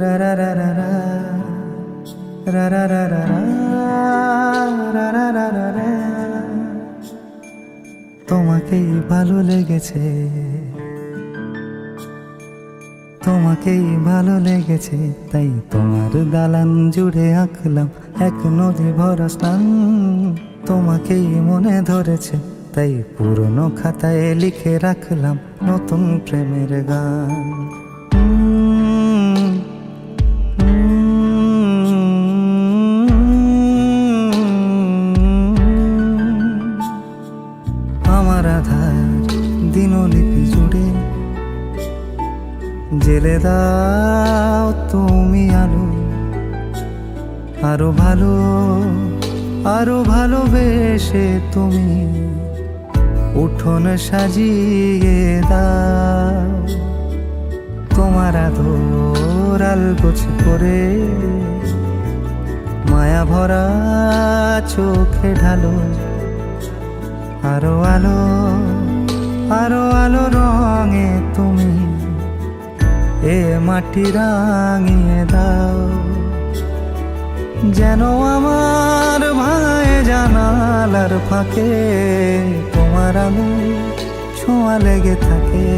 রা রা রা রা রা রা রা রা রা রা রা রা রা রা। তোমাকেই ভালো লেগেছে, তোমাকেই ভালো লেগেছে, তাই তোমার দালান জুড়ে আঁকলাম এক নদী ভরা স্থান। তোমাকেই মনে ধরেছে, তাই পুরনো খাতায় লিখে রাখলাম নতুন প্রেমের গান। আমার আধার দিনলিপি জুড়ে জেলে দাও তুমি আলো, আরো ভালো আরো ভালোবেসে তুমি উঠোন সাজিয়ে দাও। তোমার আদর আলগোছে করে মায়া ভরা চোখে ঢালো, আরো আলো আরো আলো রঙে তুমি এ মাটি রাঙিয়ে দাও। যেন আমার ভাই জানালার ফাঁকে তোমার আলো ছোঁয়া লেগে থাকে।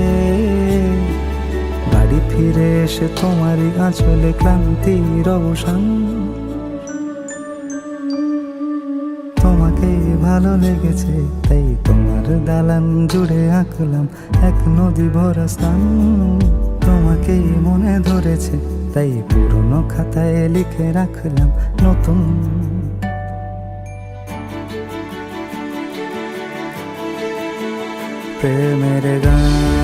বাড়ি ফিরে এসে তোমারই আঁচলে ক্লান্তির অবসান। তোমাকেই ভালো লেগেছে, তাই তোমার দালান জুড়ে আঁকলাম এক নদী ভরা স্থান। তোমাকেই মনে ধরেছে, তাই পুরনো খাতায় লিখে রাখলাম নতুন প্রেমের গান।